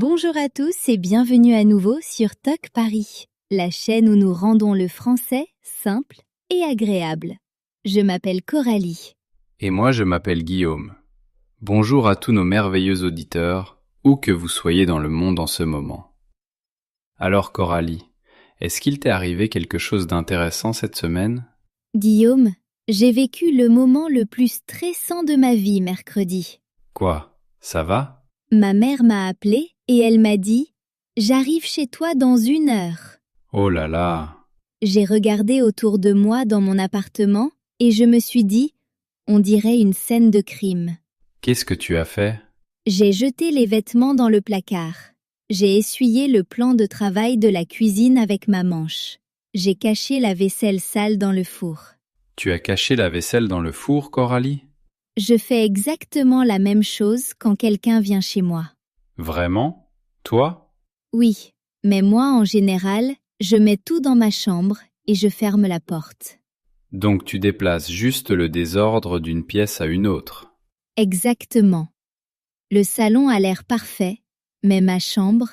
Bonjour à tous et bienvenue à nouveau sur Toc Paris, la chaîne où nous rendons le français simple et agréable. Je m'appelle Coralie. Et moi, je m'appelle Guillaume. Bonjour à tous nos merveilleux auditeurs, où que vous soyez dans le monde en ce moment. Alors Coralie, est-ce qu'il t'est arrivé quelque chose d'intéressant cette semaine? Guillaume, j'ai vécu le moment le plus stressant de ma vie mercredi. Quoi? Ça va? Ma mère m'a appelée et elle m'a dit « J'arrive chez toi dans 1 heure ». Oh là là! J'ai regardé autour de moi dans mon appartement et je me suis dit « On dirait une scène de crime ». Qu'est-ce que tu as fait? J'ai jeté les vêtements dans le placard. J'ai essuyé le plan de travail de la cuisine avec ma manche. J'ai caché la vaisselle sale dans le four. Tu as caché la vaisselle dans le four, Coralie? Je fais exactement la même chose quand quelqu'un vient chez moi. Vraiment? Toi? Oui, mais moi en général, je mets tout dans ma chambre et je ferme la porte. Donc tu déplaces juste le désordre d'une pièce à une autre. Exactement. Le salon a l'air parfait, mais ma chambre,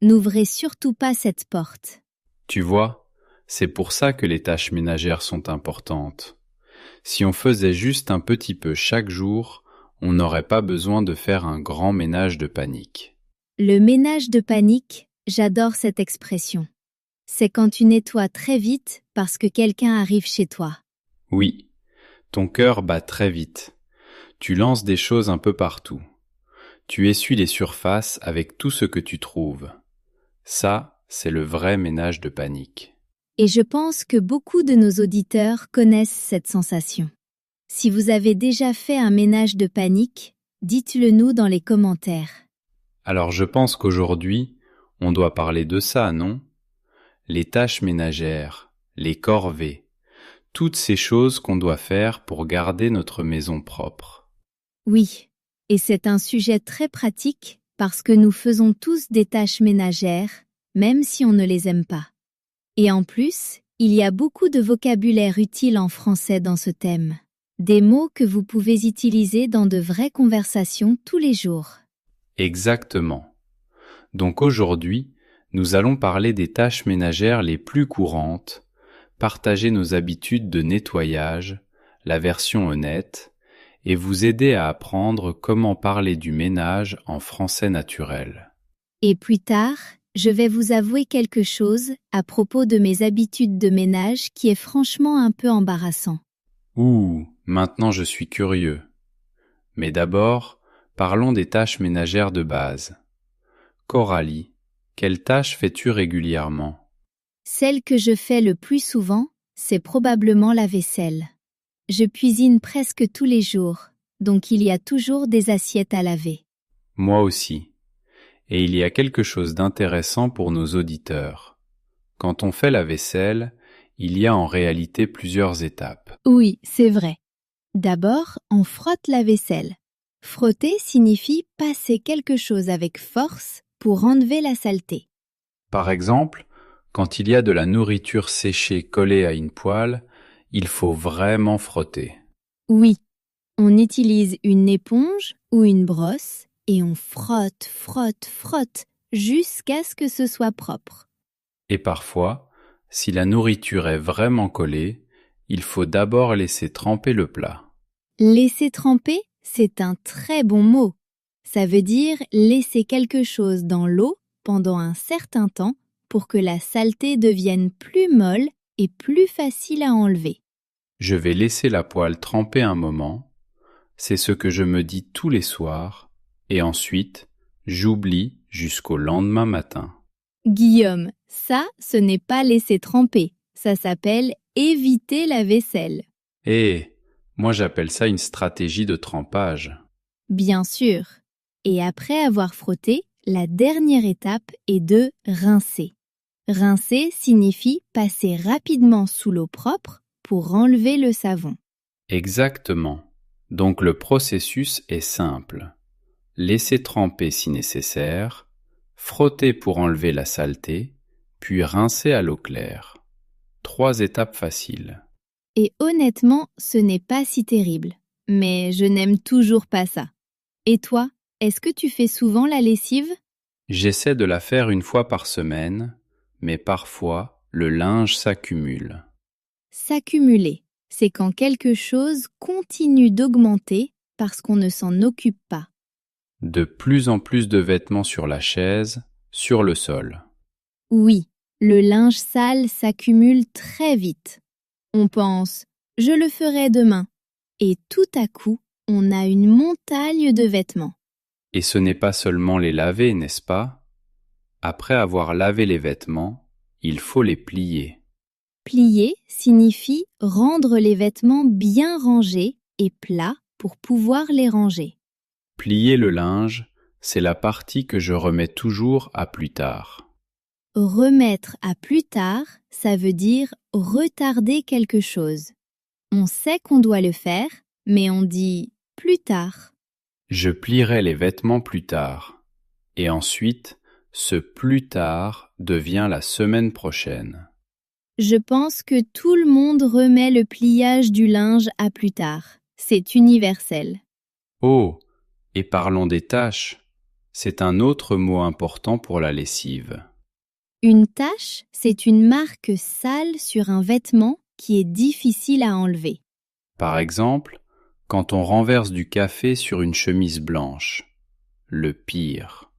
n'ouvrez surtout pas cette porte. Tu vois, c'est pour ça que les tâches ménagères sont importantes. Si on faisait juste un petit peu chaque jour, on n'aurait pas besoin de faire un grand ménage de panique. Le ménage de panique, j'adore cette expression. C'est quand tu nettoies très vite parce que quelqu'un arrive chez toi. Oui, ton cœur bat très vite. Tu lances des choses un peu partout. Tu essuies les surfaces avec tout ce que tu trouves. Ça, c'est le vrai ménage de panique. Et je pense que beaucoup de nos auditeurs connaissent cette sensation. Si vous avez déjà fait un ménage de panique, dites-le nous dans les commentaires. Alors je pense qu'aujourd'hui, on doit parler de ça, non? Les tâches ménagères, les corvées, toutes ces choses qu'on doit faire pour garder notre maison propre. Oui, et c'est un sujet très pratique parce que nous faisons tous des tâches ménagères, même si on ne les aime pas. Et en plus, il y a beaucoup de vocabulaire utile en français dans ce thème. Des mots que vous pouvez utiliser dans de vraies conversations tous les jours. Exactement. Donc aujourd'hui, nous allons parler des tâches ménagères les plus courantes, partager nos habitudes de nettoyage, la version honnête, et vous aider à apprendre comment parler du ménage en français naturel. Et plus tard, je vais vous avouer quelque chose à propos de mes habitudes de ménage qui est franchement un peu embarrassant. Ouh, maintenant je suis curieux. Mais d'abord, parlons des tâches ménagères de base. Coralie, quelles tâches fais-tu régulièrement? Celle que je fais le plus souvent, c'est probablement la vaisselle. Je cuisine presque tous les jours, donc il y a toujours des assiettes à laver. Moi aussi. Et il y a quelque chose d'intéressant pour nos auditeurs. Quand on fait la vaisselle, il y a en réalité plusieurs étapes. Oui, c'est vrai. D'abord, on frotte la vaisselle. Frotter signifie passer quelque chose avec force pour enlever la saleté. Par exemple, quand il y a de la nourriture séchée collée à une poêle, il faut vraiment frotter. Oui, on utilise une éponge ou une brosse et on frotte, frotte, frotte jusqu'à ce que ce soit propre. Et parfois, si la nourriture est vraiment collée, il faut d'abord laisser tremper le plat. Laisser tremper, c'est un très bon mot. Ça veut dire laisser quelque chose dans l'eau pendant un certain temps pour que la saleté devienne plus molle et plus facile à enlever. Je vais laisser la poêle tremper un moment, c'est ce que je me dis tous les soirs, et ensuite, j'oublie jusqu'au lendemain matin. Guillaume, ça, ce n'est pas laisser tremper. Ça s'appelle éviter la vaisselle. Et moi j'appelle ça une stratégie de trempage. Bien sûr. Et après avoir frotté, la dernière étape est de rincer. Rincer signifie passer rapidement sous l'eau propre pour enlever le savon. Exactement. Donc le processus est simple. Laisser tremper si nécessaire, frotter pour enlever la saleté, puis rincer à l'eau claire. 3 étapes faciles. Et honnêtement, ce n'est pas si terrible. Mais je n'aime toujours pas ça. Et toi, est-ce que tu fais souvent la lessive? J'essaie de la faire une fois par semaine, mais parfois le linge s'accumule. S'accumuler, c'est quand quelque chose continue d'augmenter parce qu'on ne s'en occupe pas. De plus en plus de vêtements sur la chaise, sur le sol. Oui, le linge sale s'accumule très vite. On pense « je le ferai demain » et tout à coup, on a une montagne de vêtements. Et ce n'est pas seulement les laver, n'est-ce pas? Après avoir lavé les vêtements, il faut les plier. Plier signifie rendre les vêtements bien rangés et plats pour pouvoir les ranger. Plier le linge, c'est la partie que je remets toujours à plus tard. Remettre à plus tard, ça veut dire retarder quelque chose. On sait qu'on doit le faire, mais on dit plus tard. Je plierai les vêtements plus tard. Et ensuite, ce plus tard devient la semaine prochaine. Je pense que tout le monde remet le pliage du linge à plus tard. C'est universel. Oh, et parlons des tâches. C'est un autre mot important pour la lessive. Une tache, c'est une marque sale sur un vêtement qui est difficile à enlever. Par exemple, quand on renverse du café sur une chemise blanche. Le pire.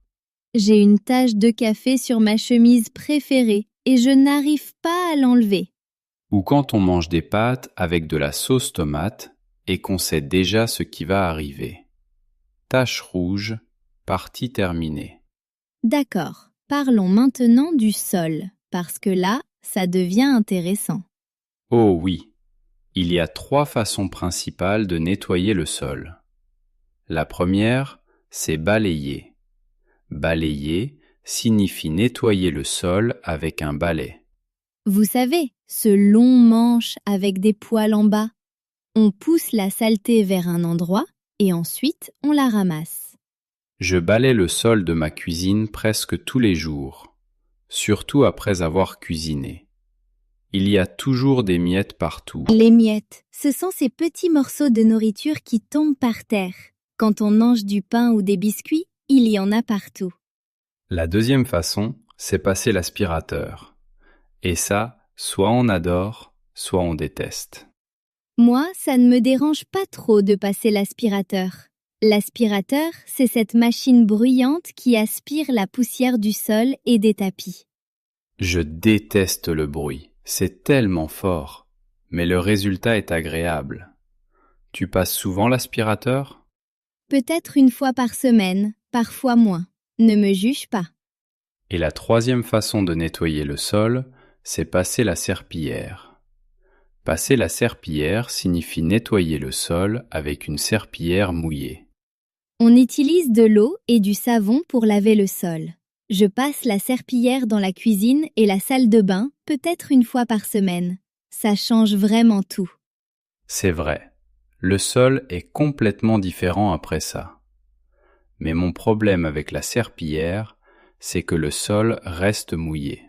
J'ai une tache de café sur ma chemise préférée et je n'arrive pas à l'enlever. Ou quand on mange des pâtes avec de la sauce tomate et qu'on sait déjà ce qui va arriver. Tache rouge, partie terminée. D'accord, parlons maintenant du sol, parce que là, ça devient intéressant. Oh oui, il y a 3 façons principales de nettoyer le sol. La première, c'est balayer. Balayer signifie nettoyer le sol avec un balai. Vous savez, ce long manche avec des poils en bas. On pousse la saleté vers un endroit et ensuite on la ramasse. Je balaie le sol de ma cuisine presque tous les jours, surtout après avoir cuisiné. Il y a toujours des miettes partout. Les miettes, ce sont ces petits morceaux de nourriture qui tombent par terre. Quand on mange du pain ou des biscuits, il y en a partout. La deuxième façon, c'est passer l'aspirateur. Et ça, soit on adore, soit on déteste. Moi, ça ne me dérange pas trop de passer l'aspirateur. L'aspirateur, c'est cette machine bruyante qui aspire la poussière du sol et des tapis. Je déteste le bruit, c'est tellement fort, mais le résultat est agréable. Tu passes souvent l'aspirateur? Peut-être une fois par semaine, parfois moins. Ne me juge pas. Et la troisième façon de nettoyer le sol, c'est passer la serpillière. Passer la serpillière signifie nettoyer le sol avec une serpillière mouillée. On utilise de l'eau et du savon pour laver le sol. Je passe la serpillière dans la cuisine et la salle de bain, peut-être une fois par semaine. Ça change vraiment tout. C'est vrai, le sol est complètement différent après ça. Mais mon problème avec la serpillière, c'est que le sol reste mouillé.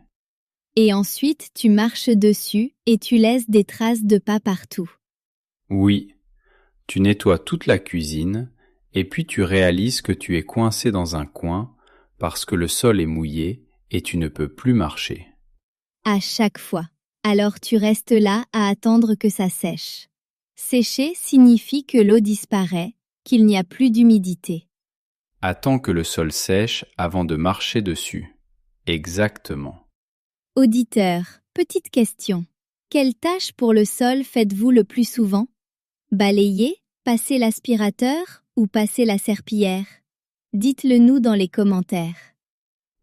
Et ensuite, tu marches dessus et tu laisses des traces de pas partout. Oui, tu nettoies toute la cuisine et puis tu réalises que tu es coincé dans un coin parce que le sol est mouillé et tu ne peux plus marcher. À chaque fois. Alors tu restes là à attendre que ça sèche. Sécher signifie que l'eau disparaît, qu'il n'y a plus d'humidité. Attends que le sol sèche avant de marcher dessus. Exactement. Auditeur, petite question. Quelle tâche pour le sol faites-vous le plus souvent? Balayer, passer l'aspirateur ou passer la serpillière? Dites-le nous dans les commentaires.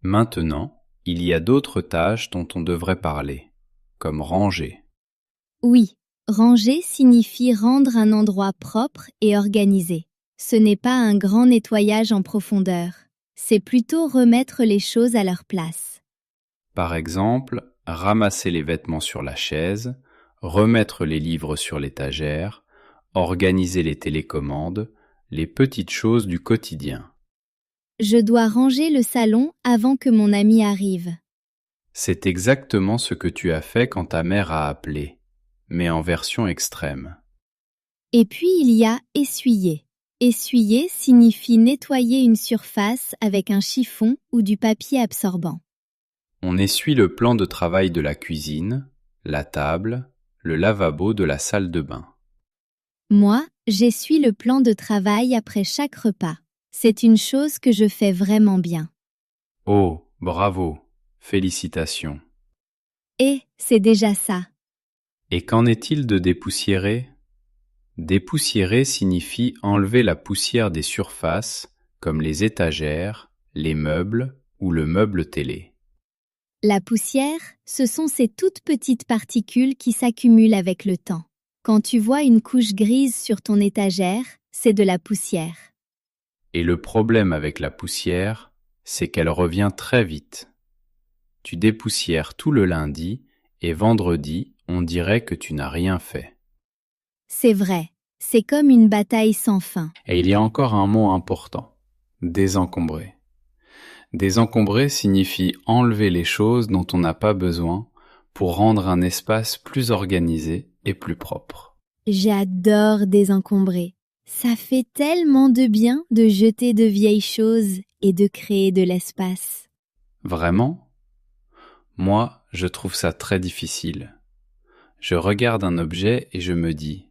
Maintenant, il y a d'autres tâches dont on devrait parler, comme ranger. Oui, ranger signifie rendre un endroit propre et organisé. Ce n'est pas un grand nettoyage en profondeur. C'est plutôt remettre les choses à leur place. Par exemple, ramasser les vêtements sur la chaise, remettre les livres sur l'étagère, organiser les télécommandes, les petites choses du quotidien. Je dois ranger le salon avant que mon ami arrive. C'est exactement ce que tu as fait quand ta mère a appelé, mais en version extrême. Et puis il y a essuyer. Essuyer signifie nettoyer une surface avec un chiffon ou du papier absorbant. On essuie le plan de travail de la cuisine, la table, le lavabo de la salle de bain. Moi, j'essuie le plan de travail après chaque repas. C'est une chose que je fais vraiment bien. Oh, bravo, félicitations. Et c'est déjà ça. Et qu'en est-il de dépoussiérer? Dépoussiérer signifie enlever la poussière des surfaces, comme les étagères, les meubles ou le meuble télé. La poussière, ce sont ces toutes petites particules qui s'accumulent avec le temps. Quand tu vois une couche grise sur ton étagère, c'est de la poussière. Et le problème avec la poussière, c'est qu'elle revient très vite. Tu dépoussières tout le lundi et vendredi, on dirait que tu n'as rien fait. C'est vrai, c'est comme une bataille sans fin. Et il y a encore un mot important, désencombrer. Désencombrer signifie enlever les choses dont on n'a pas besoin pour rendre un espace plus organisé et plus propre. J'adore désencombrer. Ça fait tellement de bien de jeter de vieilles choses et de créer de l'espace. Vraiment? Moi, je trouve ça très difficile. Je regarde un objet et je me dis,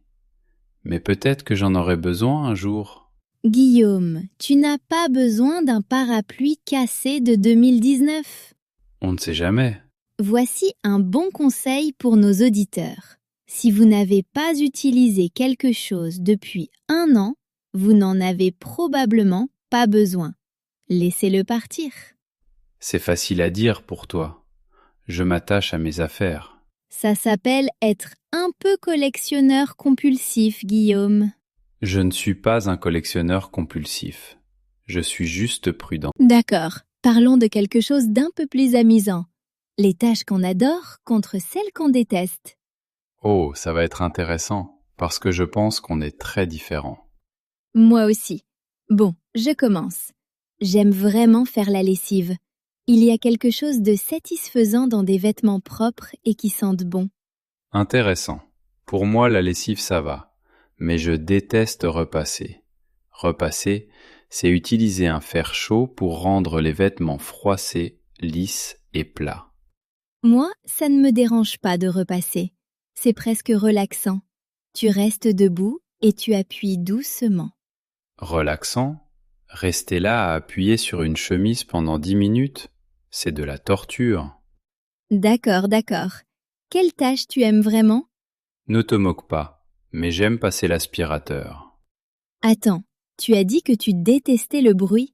mais peut-être que j'en aurai besoin un jour. Guillaume, tu n'as pas besoin d'un parapluie cassé de 2019. On ne sait jamais. Voici un bon conseil pour nos auditeurs. Si vous n'avez pas utilisé quelque chose depuis 1 an, vous n'en avez probablement pas besoin. Laissez-le partir. C'est facile à dire pour toi. Je m'attache à mes affaires. Ça s'appelle être un peu collectionneur compulsif, Guillaume. Je ne suis pas un collectionneur compulsif. Je suis juste prudent. D'accord, parlons de quelque chose d'un peu plus amusant. Les tâches qu'on adore contre celles qu'on déteste. Oh, ça va être intéressant, parce que je pense qu'on est très différents. Moi aussi. Bon, je commence. J'aime vraiment faire la lessive. Il y a quelque chose de satisfaisant dans des vêtements propres et qui sentent bon. Intéressant. Pour moi, la lessive, ça va. Mais je déteste repasser. Repasser, c'est utiliser un fer chaud pour rendre les vêtements froissés, lisses et plats. Moi, ça ne me dérange pas de repasser. C'est presque relaxant. Tu restes debout et tu appuies doucement. Relaxant? Rester là à appuyer sur une chemise pendant 10 minutes? C'est de la torture. D'accord, d'accord. Quelle tâche tu aimes vraiment? Ne te moque pas, mais j'aime passer l'aspirateur. Attends, tu as dit que tu détestais le bruit?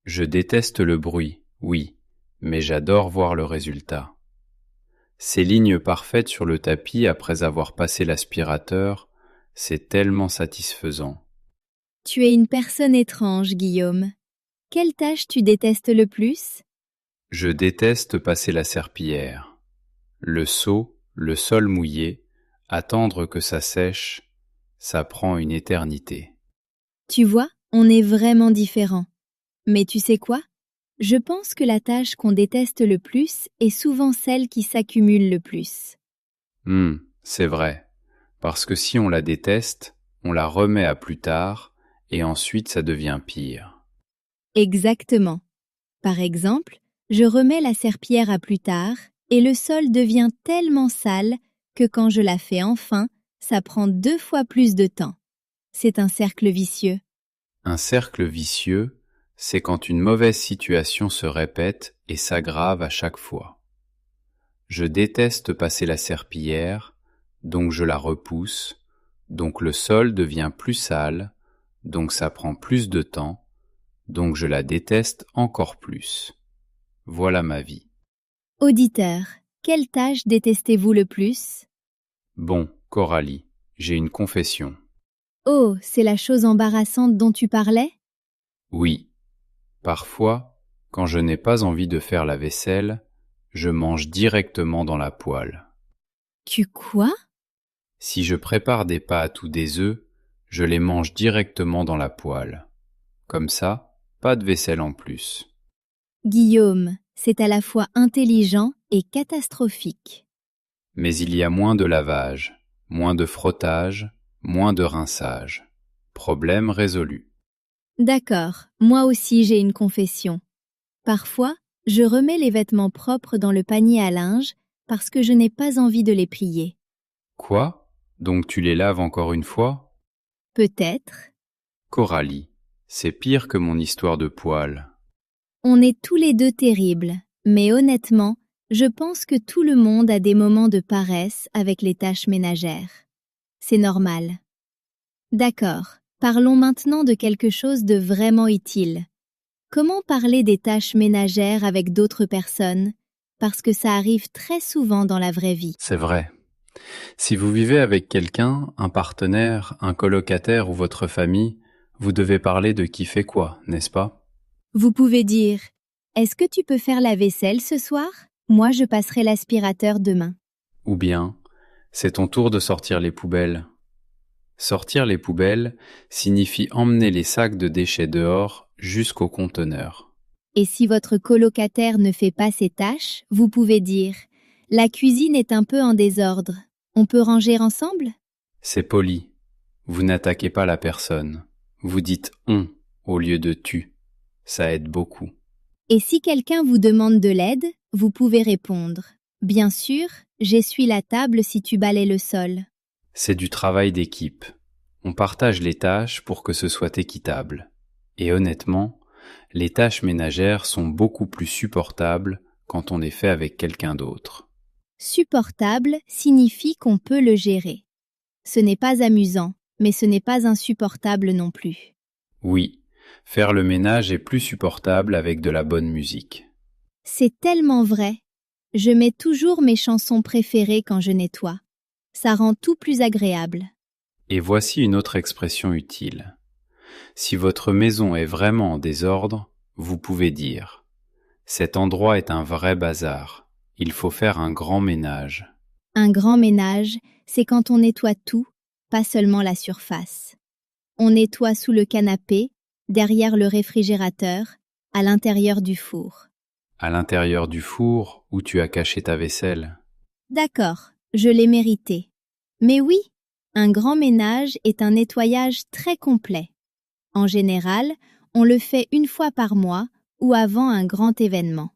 Je déteste le bruit, oui, mais j'adore voir le résultat. Ces lignes parfaites sur le tapis après avoir passé l'aspirateur, c'est tellement satisfaisant. Tu es une personne étrange, Guillaume. Quelle tâche tu détestes le plus? Je déteste passer la serpillière. Le seau, le sol mouillé, attendre que ça sèche, ça prend une éternité. Tu vois, on est vraiment différents. Mais tu sais quoi? Je pense que la tâche qu'on déteste le plus est souvent celle qui s'accumule le plus. C'est vrai, parce que si on la déteste, on la remet à plus tard, et ensuite ça devient pire. Exactement. Par exemple, je remets la serpillière à plus tard et le sol devient tellement sale que quand je la fais enfin, ça prend 2 fois plus de temps. C'est un cercle vicieux. Un cercle vicieux, c'est quand une mauvaise situation se répète et s'aggrave à chaque fois. Je déteste passer la serpillière, donc je la repousse, donc le sol devient plus sale, donc ça prend plus de temps, donc je la déteste encore plus. Voilà ma vie. Auditeur, quelle tâche détestez-vous le plus? Bon, Coralie, j'ai une confession. Oh, c'est la chose embarrassante dont tu parlais? Oui, parfois, quand je n'ai pas envie de faire la vaisselle, je mange directement dans la poêle. Tu quoi? Si je prépare des pâtes ou des œufs, je les mange directement dans la poêle. Comme ça, pas de vaisselle en plus. Guillaume, c'est à la fois intelligent et catastrophique. Mais il y a moins de lavage, moins de frottage, moins de rinçage. Problème résolu. D'accord, moi aussi j'ai une confession. Parfois, je remets les vêtements propres dans le panier à linge parce que je n'ai pas envie de les plier. Quoi? Donc tu les laves encore une fois? Peut-être. Coralie, c'est pire que mon histoire de poils. On est tous les deux terribles, mais honnêtement, je pense que tout le monde a des moments de paresse avec les tâches ménagères. C'est normal. D'accord, parlons maintenant de quelque chose de vraiment utile. Comment parler des tâches ménagères avec d'autres personnes? Parce que ça arrive très souvent dans la vraie vie. C'est vrai. Si vous vivez avec quelqu'un, un partenaire, un colocataire ou votre famille, vous devez parler de qui fait quoi, n'est-ce pas? Vous pouvez dire: est-ce que tu peux faire la vaisselle ce soir? Moi, je passerai l'aspirateur demain. Ou bien, c'est ton tour de sortir les poubelles. Sortir les poubelles signifie emmener les sacs de déchets dehors jusqu'au conteneur. Et si votre colocataire ne fait pas ses tâches, vous pouvez dire: la cuisine est un peu en désordre. On peut ranger ensemble? C'est poli. Vous n'attaquez pas la personne. Vous dites on au lieu de tu. Ça aide beaucoup. Et si quelqu'un vous demande de l'aide, vous pouvez répondre: bien sûr, j'essuie la table si tu balaies le sol. C'est du travail d'équipe. On partage les tâches pour que ce soit équitable. Et honnêtement, les tâches ménagères sont beaucoup plus supportables quand on les fait avec quelqu'un d'autre. Supportable signifie qu'on peut le gérer. Ce n'est pas amusant, mais ce n'est pas insupportable non plus. Oui, faire le ménage est plus supportable avec de la bonne musique. C'est tellement vrai. Je mets toujours mes chansons préférées quand je nettoie. Ça rend tout plus agréable. Et voici une autre expression utile. Si votre maison est vraiment en désordre, vous pouvez dire « Cet endroit est un vrai bazar. Il faut faire un grand ménage. » Un grand ménage, c'est quand on nettoie tout, pas seulement la surface. On nettoie sous le canapé, derrière le réfrigérateur, à l'intérieur du four. À l'intérieur du four où tu as caché ta vaisselle. D'accord, je l'ai mérité. Mais oui, un grand ménage est un nettoyage très complet. En général, on le fait une fois par mois ou avant un grand événement.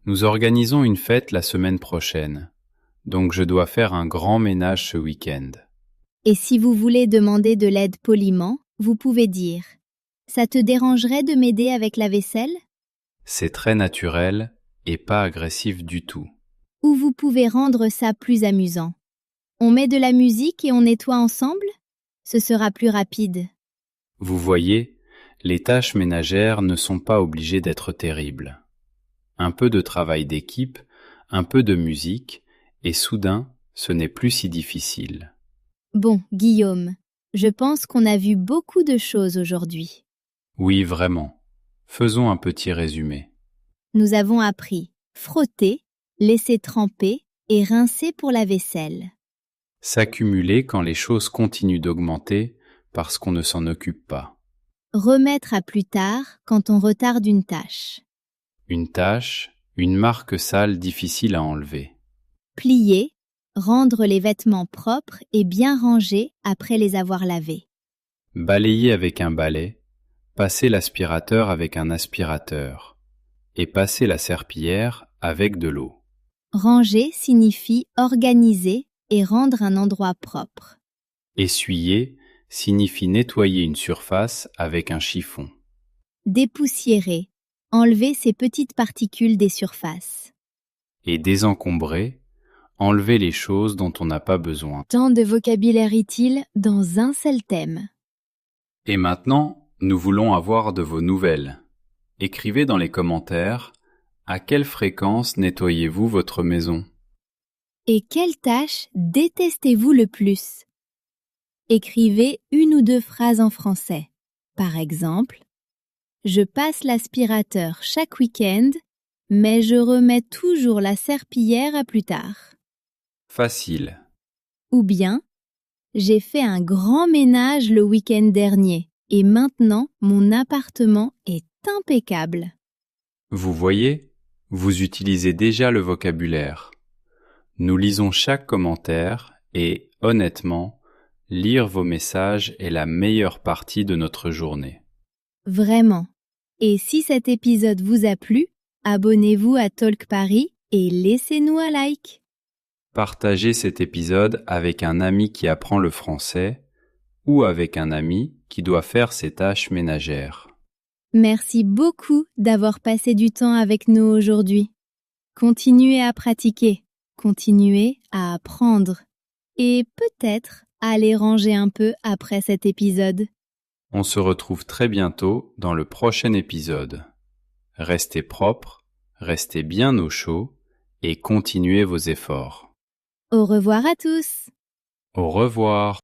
Nous organisons une fête la semaine prochaine, donc je dois faire un grand ménage ce week-end. Et si vous voulez demander de l'aide poliment, vous pouvez dire: ça te dérangerait de m'aider avec la vaisselle? C'est très naturel et pas agressif du tout. Ou vous pouvez rendre ça plus amusant. On met de la musique et on nettoie ensemble? Ce sera plus rapide. Vous voyez, les tâches ménagères ne sont pas obligées d'être terribles. Un peu de travail d'équipe, un peu de musique, et soudain, ce n'est plus si difficile. Bon, Guillaume, je pense qu'on a vu beaucoup de choses aujourd'hui. Oui, vraiment. Faisons un petit résumé. Nous avons appris frotter, laisser tremper et rincer pour la vaisselle. S'accumuler quand les choses continuent d'augmenter parce qu'on ne s'en occupe pas. Remettre à plus tard quand on retarde une tâche. Une tâche, une marque sale difficile à enlever. Plier, rendre les vêtements propres et bien rangés après les avoir lavés. Balayer avec un balai, passer l'aspirateur avec un aspirateur et passer la serpillière avec de l'eau. Ranger signifie organiser et rendre un endroit propre. Essuyer signifie nettoyer une surface avec un chiffon. Dépoussiérer, enlever ces petites particules des surfaces. Et désencombrer, enlever les choses dont on n'a pas besoin. Tant de vocabulaire utile dans un seul thème. Et maintenant, nous voulons avoir de vos nouvelles. Écrivez dans les commentaires à quelle fréquence nettoyez-vous votre maison. Et quelle tâche détestez-vous le plus? Écrivez une ou deux phrases en français. Par exemple, je passe l'aspirateur chaque week-end, mais je remets toujours la serpillière à plus tard. Facile. Ou bien, j'ai fait un grand ménage le week-end dernier et maintenant mon appartement est impeccable. Vous voyez, vous utilisez déjà le vocabulaire. Nous lisons chaque commentaire et, honnêtement, Lire vos messages est la meilleure partie de notre journée. Vraiment. Et si cet épisode vous a plu, abonnez-vous à Talk Paris et laissez-nous un like. Partagez cet épisode avec un ami qui apprend le français ou avec un ami qui doit faire ses tâches ménagères. Merci beaucoup d'avoir passé du temps avec nous aujourd'hui. Continuez à pratiquer, continuez à apprendre et peut-être à les ranger un peu après cet épisode. On se retrouve très bientôt dans le prochain épisode. Restez propres, restez bien au chaud et continuez vos efforts. Au revoir à tous. Au revoir.